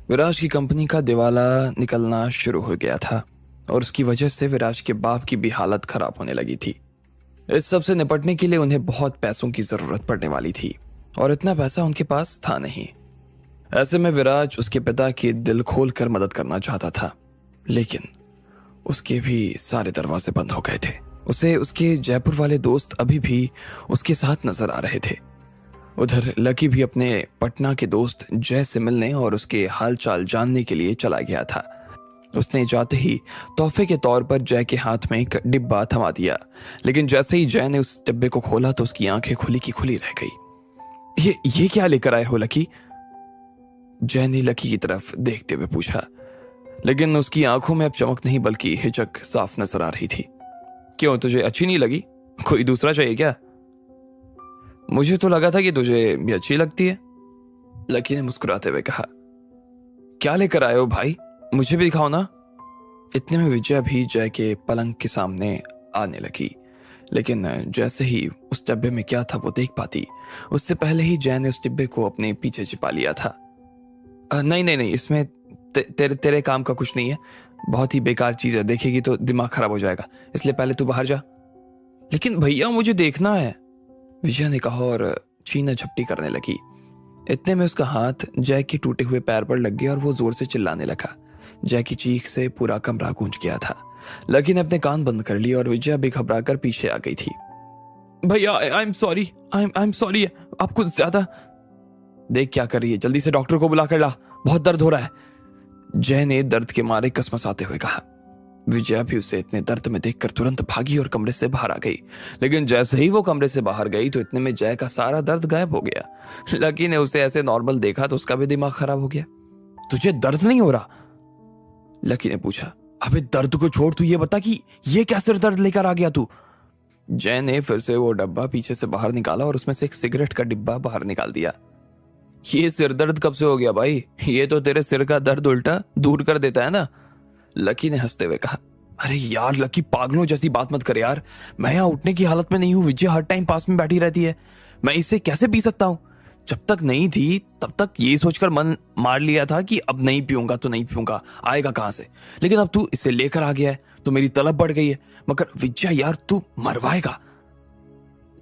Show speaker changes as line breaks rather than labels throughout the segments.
विराज की कंपनी का दिवाला निकलना शुरू हो गया था और उसकी वजह से विराज के बाप की भी हालत खराब होने लगी थी। इस सब से निपटने के लिए उन्हें बहुत पैसों की जरूरत पड़ने वाली थी और इतना पैसा उनके पास था नहीं। ऐसे में विराज उसके पिता की दिल खोल कर मदद करना चाहता था, लेकिन उसके भी सारे दरवाजे बंद हो गए थे। उसे उसके जयपुर वाले दोस्त अभी भी उसके साथ नजर आ रहे थे। उधर लकी भी अपने पटना के दोस्त जय से मिलने और उसके हालचाल जानने के लिए चला गया था। उसने जाते ही तोहफे के तौर पर जय के हाथ में एक डिब्बा थमा दिया, लेकिन जैसे ही जय ने उस डिब्बे को खोला तो उसकी आंखें खुली की खुली रह गई। ये क्या लेकर आए हो लकी? जय ने लकी की तरफ देखते हुए पूछा, लेकिन उसकी आंखों में अब चमक नहीं बल्कि हिचक साफ नजर आ रही थी। क्यों, तुझे अच्छी नहीं लगी? कोई दूसरा चाहिए क्या? मुझे तो लगा था कि तुझे भी अच्छी लगती है, लकी ने मुस्कुराते हुए कहा। क्या लेकर आए हो भाई, मुझे भी दिखाओ ना। इतने में विजया भी जय के पलंग के सामने आने लगी, लेकिन जैसे ही उस डिब्बे में क्या था वो देख पाती, उससे पहले ही जय ने उस डिब्बे को अपने पीछे छिपा लिया था। नहीं नहीं नहीं, इसमें तेरे तेरे काम का कुछ नहीं है, बहुत ही बेकार चीज है, देखेगी तो दिमाग खराब हो जाएगा, इसलिए पहले तू बाहर जा। लेकिन भैया मुझे देखना है, विजया ने कहा और छीना झपटी करने लगी। इतने में उसका हाथ जय के टूटे हुए पैर पर लग गया और वो जोर से चिल्लाने लगा। जय की चीख से पूरा कमरा गूंज गया था। लकी ने अपने कान बंद कर लिए और विजया भी घबरा कर पीछे आ गई थी। भैया I am sorry, I am sorry, आपको ज्यादा। देख क्या कर रही है, जल्दी से डॉक्टर को बुला कर ला, बहुत दर्द हो रहा है, जय ने दर्द के मारे कसमसाते हुए कहा। विजया भी उसे इतने दर्द में देखकर तुरंत भागी और कमरे से बाहर आ गई, लेकिन जैसे ही वो कमरे से बाहर गई तो इतने में जय का सारा दर्द गायब हो गया। लकी ने उसे ऐसे नॉर्मल देखा तो उसका भी दिमाग खराब हो गया। तुझे दर्द नहीं हो रहा? लकी ने पूछा। अबे दर्द को छोड़, तू ये बता कि ये क्या सिर दर्द लेकर आ गया तू? जय ने फिर से वो डब्बा पीछे से बाहर निकाला और उसमें से एक सिगरेट का डिब्बा बाहर निकाल दिया। ये सिर दर्द कब से हो गया भाई? ये तो तेरे सिर का दर्द उल्टा दूर कर देता है ना, लकी ने हंसते हुए कहा। अरे यार लकी, पागलों जैसी बात मत कर यार, मैं यहाँ उठने की हालत में नहीं हूँ, विजय हर टाइम पास में बैठी रहती है, मैं इसे कैसे पी सकता हूँ? जब तक नहीं थी तब तक ये सोचकर मन मार लिया था कि अब नहीं पीऊंगा तो नहीं पीऊंगा, आएगा कहां से, लेकिन अब तू इसे लेकर आ गया है तो मेरी तलब बढ़ गई है। मगर विजय यार, तू मरवाएगा,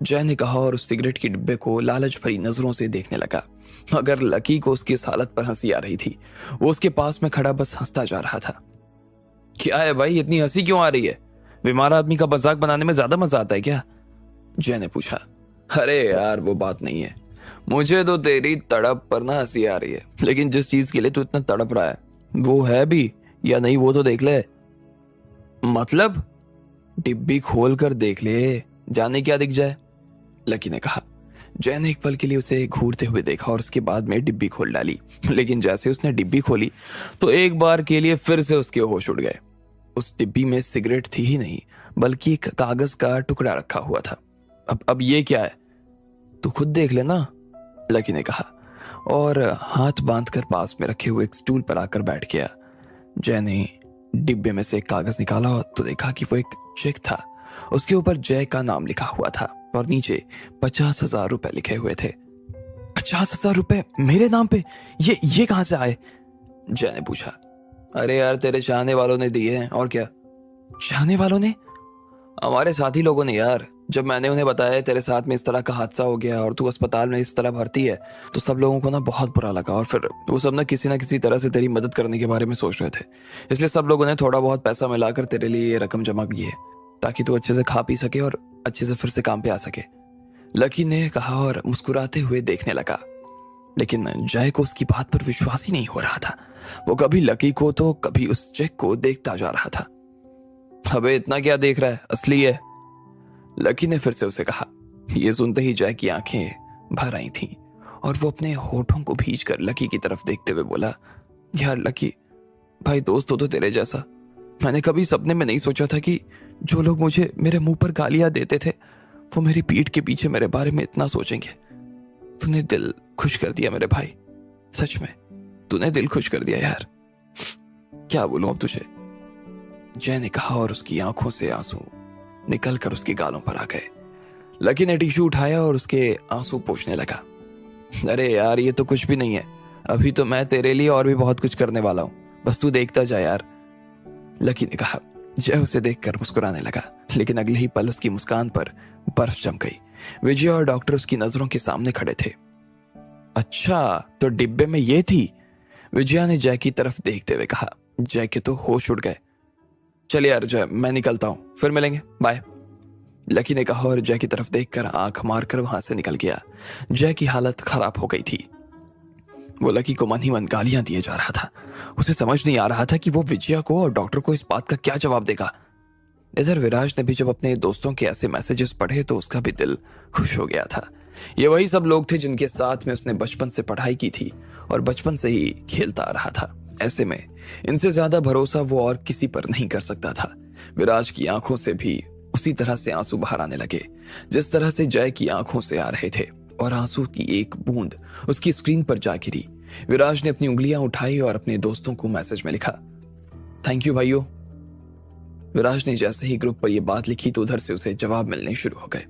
जय ने कहा और उस सिगरेट के डिब्बे को लालच भरी नजरों से देखने लगा। मगर लकी को उसकी इस हालत पर हंसी आ रही थी। वो उसके पास में खड़ा बस हंसता जा रहा था। क्या है भाई, इतनी हंसी क्यों आ रही है? बीमार आदमी का मजाक बनाने में ज्यादा मजा आता है क्या? जय ने पूछा। अरे यार वो बात नहीं है, मुझे तो तेरी तड़प पर ना हंसी आ रही है, लेकिन जिस चीज के लिए तू इतना तड़प रहा है वो है भी या नहीं वो तो देख ले। मतलब? डिब्बी खोल कर देख ले, जाने क्या दिख जाए, लकी ने कहा। जय ने एक पल के लिए उसे घूरते हुए देखा और उसके बाद में डिब्बी खोल डाली, लेकिन जैसे उसने डिब्बी खोली तो एक बार के लिए फिर से उसके होश उड़ गए। उस डिब्बी में सिगरेट थी ही नहीं बल्कि एक कागज का टुकड़ा रखा हुआ था। अब ये क्या है? तू खुद देख लेना, लकी ने कहा और हाथ बांधकर पास में रखे हुए एक स्टूल पर आकर बैठ गया। जय ने डिब्बे में से एक कागज निकाला तो देखा कि वो एक चेक था। उसके ऊपर जय का नाम लिखा हुआ था और नीचे 50,000 रुपए लिखे हुए थे। 50,000 रुपए मेरे नाम पे? ये कहां से आए? जय ने पूछा। अरे यार, तेरे चाहने वालों ने दिए हैं, और क्या। चाहने वालों ने? हमारे साथी लोगों ने यार। जब मैंने उन्हें बताया तेरे साथ में इस तरह का हादसा हो गया और तू अस्पताल में इस तरह भर्ती है तो सब लोगों को ना बहुत बुरा लगा और फिर वो सब ना किसी तरह से तेरी मदद करने के बारे में सोच रहे थे। इसलिए सब लोगों ने थोड़ा बहुत पैसा मिलाकर तेरे लिए ये रकम जमा की है ताकि तू अच्छे से खा पी सके और अच्छे से फिर से काम पे आ सके, लकी ने कहा और मुस्कुराते हुए देखने लगा। लेकिन जय को उसकी बात पर विश्वास ही नहीं हो रहा था। वो कभी लकी को तो कभी उस चेक को देखता जा रहा था। अबे इतना क्या देख रहा है, असली है, लकी ने फिर से उसे कहा। ये सुनते ही जय की आंखें भर आई थीं और वो अपने होठों को भींचकर लकी की तरफ देखते हुए बोला, यार लकी भाई, दोस्त हो तो तेरे जैसा मैंने कभी सपने में नहीं सोचा था कि जो लोग मुझे मेरे मुंह पर गालियां देते थे वो मेरी पीठ के पीछे मेरे बारे में इतना सोचेंगे। तूने दिल खुश कर दिया मेरे भाई, सच में तूने दिल खुश कर दिया यार, क्या बोलूं अब तुझे, जय ने कहा और उसकी आंखों से आंसू निकल कर उसके गालों पर आ गए। लकी ने टिश्यू उठाया और उसके आंसू पोंछने लगा। अरे यार, ये तो कुछ भी नहीं है, अभी तो मैं तेरे लिए और भी बहुत कुछ करने वाला हूँ, बस तू देखता जा यार। लकी ने कहा। जय उसे देखकर मुस्कुराने लगा, लेकिन अगले ही पल उसकी मुस्कान पर बर्फ जम गई। विजय और डॉक्टर उसकी नजरों के सामने खड़े थे। अच्छा, तो डिब्बे में ये थी? विजया ने जय की तरफ देखते हुए कहा। जय के तो होश उड़ गए। चलिए यार जय, मैं निकलता हूं, फिर मिलेंगे, बाय। लकी ने कहा और जय की तरफ देखकर आंख मारकर वहां से निकल गया। जय की हालत खराब हो गई थी। वो लकी को मन ही मन गालियां दिए जा रहा था। उसे समझ नहीं आ रहा था कि वो विजया को और डॉक्टर को इस बात का क्या जवाब देगा। इधर विराज ने भी जब अपने दोस्तों के ऐसे मैसेजेस पढ़े तो उसका भी दिल खुश हो गया था। ये वही सब लोग थे जिनके साथ में उसने बचपन से पढ़ाई की थी और बचपन से ही खेलता आ रहा था। ऐसे में इनसे ज्यादा भरोसा वो और किसी पर नहीं कर सकता था। विराज की आंखों से भी उसी तरह से आंसू बाहर आने लगे जिस तरह से जय की आंखों से आ रहे थे, और आंसू की एक बूंद उसकी स्क्रीन पर जा गिरी। विराज ने अपनी उंगलियां उठाई और अपने दोस्तों को मैसेज में लिखा, थैंक यू भाइयों। विराज ने जैसे ही ग्रुप पर यह बात लिखी तो उधर से उसे जवाब मिलने शुरू हो गए।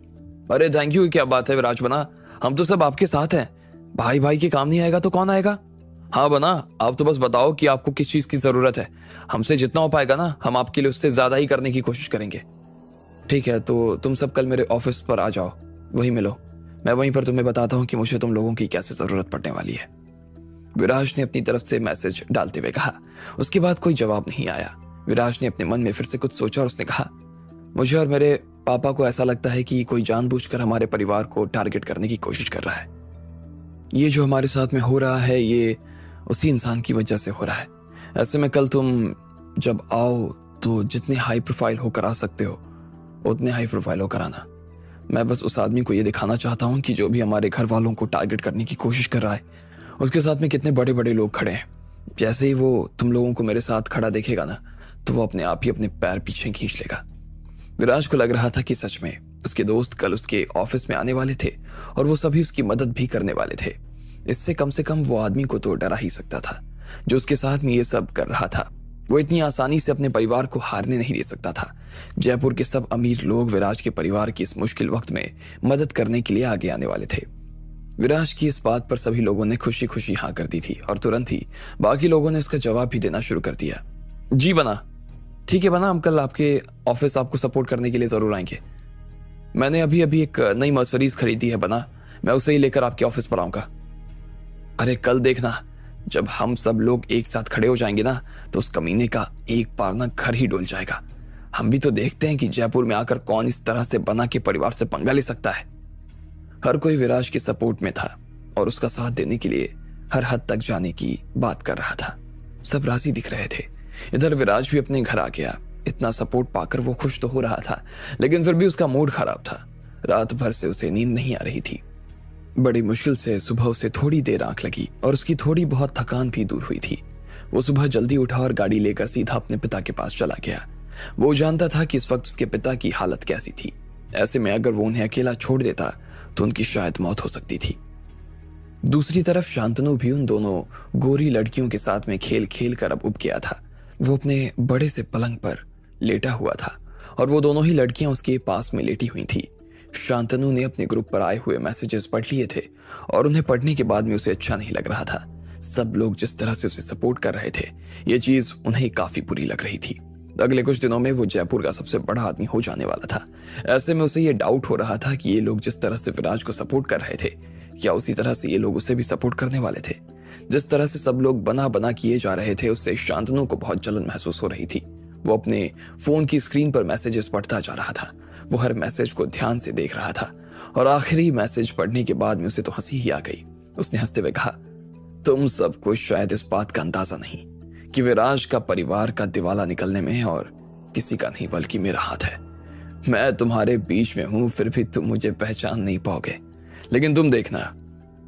अरे थैंक यू, क्या बात है विराज बना, हम तो सब आपके साथ हैं। भाई भाई के काम नहीं आएगा तो कौन आएगा? हाँ बना, आप तो बस बताओ कि आपको किस चीज की जरूरत है। हमसे जितना हो पाएगा ना, हम आपके लिए उससे ज्यादा ही करने की कोशिश करेंगे। ठीक है, तो तुम सब कल मेरे ऑफिस पर आ जाओ, वहीं मिलो। मैं वहीं पर तुम्हें बताता हूँ कि मुझे तुम लोगों की कैसे जरूरत पड़ने वाली है। विराज ने अपनी तरफ से मैसेज डालते हुए कहा। उसके बाद कोई जवाब नहीं आया। विराज ने अपने मन में फिर से कुछ सोचा और उसने कहा, मुझे और मेरे पापा को ऐसा लगता है कि कोई जानबूझकर हमारे परिवार को टारगेट करने की कोशिश कर रहा है। ये जो हमारे साथ में हो रहा है ये उसी इंसान की वजह से हो रहा है। ऐसे में कल तुम जब आओ तो जितने हाई प्रोफाइल होकर आ सकते हो उतने हाई प्रोफाइल होकर आना। मैं बस उस आदमी को ये दिखाना चाहता हूँ कि जो भी हमारे घर वालों को टारगेट करने की कोशिश कर रहा है उसके साथ में कितने बड़े बड़े लोग खड़े हैं। जैसे ही वो तुम लोगों को मेरे साथ खड़ा देखेगा ना, तो वो अपने आप ही अपने पैर पीछे खींच लेगा। विराज को लग रहा था कि सच में उसके दोस्त कल उसके ऑफिस में आने वाले थे और वो सभी उसकी मदद भी करने वाले थे। इससे कम से कम वो आदमी को तो डरा ही सकता था जो उसके साथ में ये सब कर रहा था। वो इतनी आसानी से अपने परिवार को हारने नहीं दे सकता था। जयपुर के सब अमीर लोग विराज के परिवार की इस मुश्किल वक्त में मदद करने के लिए आगे आने वाले थे। विराज की इस बात पर सभी लोगों ने खुशी खुशी हाँ कर दी थी और तुरंत ही बाकी लोगों ने उसका जवाब भी देना शुरू कर दिया। जी बना, ठीक है बना, हम कल आपके ऑफिस आपको सपोर्ट करने के लिए जरूर आएंगे। मैंने अभी अभी एक नई मर्सिडीज खरीदी है बना, मैं उसे ही लेकर आपके ऑफिस पर आऊंगा। अरे कल देखना, जब हम सब लोग एक साथ खड़े हो जाएंगे ना, तो उस कमीने का एक बार ना घर ही डोल जाएगा। हम भी तो देखते हैं कि जयपुर में आकर कौन इस तरह से बना के परिवार से पंगा ले सकता है। हर कोई विराज के सपोर्ट में था और उसका साथ देने के लिए हर हद तक जाने की बात कर रहा था। सब राजी दिख रहे थे। इधर विराज भी अपने घर आ गया। इतना सपोर्ट पाकर वो खुश तो हो रहा था, लेकिन फिर भी उसका मूड खराब था। रात भर से उसे नींद नहीं आ रही थी। बड़ी मुश्किल से सुबह उसे थोड़ी देर आंख लगी और उसकी थोड़ी बहुत थकान भी दूर हुई थी। वो सुबह जल्दी उठा और गाड़ी लेकर सीधा अपने पिता के पास चला गया। वो जानता था कि इस वक्त उसके पिता की हालत कैसी थी। ऐसे में अगर वो उन्हें अकेला छोड़ देता तो उनकी शायद मौत हो सकती थी। दूसरी तरफ शांतनु भी उन दोनों गोरी लड़कियों के साथ में खेल खेल कर अब उब गया था। वो अपने बड़े से पलंग पर लेटा हुआ था और वो दोनों ही लड़कियां उसके पास में लेटी हुई थी। शांतनु ने अपने ग्रुप पर आए हुए मैसेजेस पढ़ लिए थे और उन्हें पढ़ने के बाद में उसे अच्छा नहीं लग रहा था। सब लोग जिस तरह से उसे सपोर्ट कर रहे थे, ये चीज उन्हें काफी बुरी लग रही थी। अगले कुछ दिनों में वो जयपुर का सबसे बड़ा आदमी हो जाने वाला था। ऐसे में उसे ये डाउट हो रहा था कि ये लोग जिस तरह से विराज को सपोर्ट कर रहे थे, क्या उसी तरह से ये लोग उसे भी सपोर्ट करने वाले थे। जिस तरह से सब लोग बना बना किए जा रहे थे, उससे शांतनु को बहुत जलन महसूस हो रही थी। वो अपने फोन की स्क्रीन पर मैसेजेस पढ़ता जा रहा था। वो हर मैसेज को ध्यान से देख रहा था और आखिरी मैसेज पढ़ने के बाद में उसे तो हंसी ही आ गई। उसने हंसते हुए कहा, तुम सबको शायद इस बात का अंदाजा नहीं कि विराज का परिवार का दिवाला निकलने में और किसी का नहीं बल्कि मेरा हाथ है। मैं तुम्हारे बीच में हूं, फिर भी तुम मुझे पहचान नहीं पाओगे। लेकिन तुम देखना,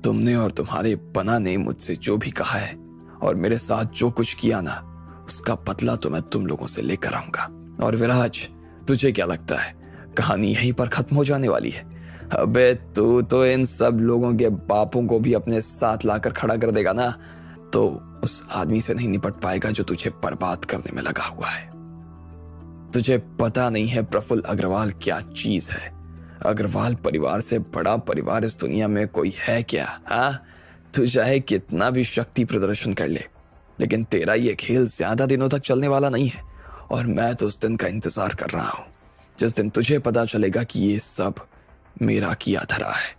तुमने और तुम्हारे बना ने मुझसे जो भी कहा है और मेरे साथ जो कुछ किया ना, उसका बदला तो मैं तुम लोगों से लेकर आऊंगा। और विराज, तुझे क्या लगता है कहानी यहीं पर खत्म हो जाने वाली है? अबे तू तो इन सब लोगों के बापों को भी अपने साथ लाकर खड़ा कर देगा ना, तो उस आदमी से नहीं निपट पाएगा जो तुझे बर्बाद करने में लगा हुआ है। तुझे पता नहीं है प्रफुल्ल अग्रवाल क्या चीज है। अग्रवाल परिवार से बड़ा परिवार इस दुनिया में कोई है क्या? हाँ, तू चाहे कितना भी शक्ति प्रदर्शन कर ले, लेकिन तेरा ये खेल ज्यादा दिनों तक चलने वाला नहीं है। और मैं तो उस दिन का इंतजार कर रहा हूं जिस दिन तुझे पता चलेगा कि ये सब मेरा किया धरा है।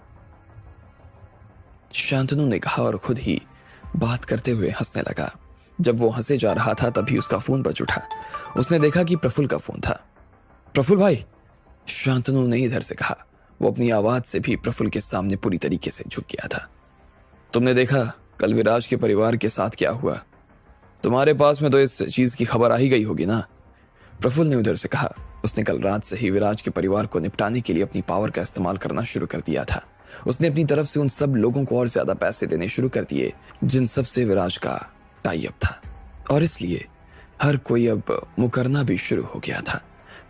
शांतनु ने कहा और खुद ही बात करते हुए हंसने लगा। जब वो हंसे जा रहा था तभी उसका फोन बज उठा। उसने देखा कि प्रफुल्ल का फोन था। प्रफुल्ल भाई, शांतनु ने इधर से कहा। वो अपनी आवाज से भी प्रफुल्ल के सामने पूरी तरीके से झुक गया था। तुमने देखा कल विराज के परिवार के साथ क्या हुआ? तुम्हारे पास में तो इस चीज की खबर आ ही गई होगी ना? प्रफुल्ल ने उधर से कहा। उसने कल रात से ही विराज के परिवार को निपटाने के लिए अपनी पावर का इस्तेमाल करना शुरू कर दिया था। उसने अपनी तरफ से उन सब लोगों को और ज्यादा पैसे देने शुरू कर दिए जिन सब से विराज का टाई अप था, और इसलिए हर कोई अब मुकरना भी शुरू हो गया था।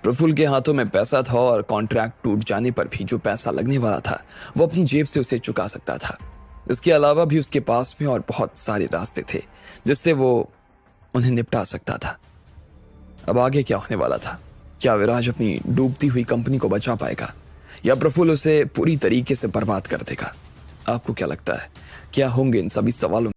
प्रफुल्ल के हाथों में पैसा था और कॉन्ट्रैक्ट टूट जाने पर भी जो पैसा लगने वाला था वो अपनी जेब से उसे चुका सकता था। इसके अलावा भी उसके पास में और बहुत सारे रास्ते थे जिससे वो उन्हें निपटा सकता था। अब आगे क्या होने वाला था? क्या विराज अपनी डूबती हुई कंपनी को बचा पाएगा या प्रफुल्ल उसे पूरी तरीके से बर्बाद कर देगा? आपको क्या लगता है, क्या होंगे इन सभी सवालों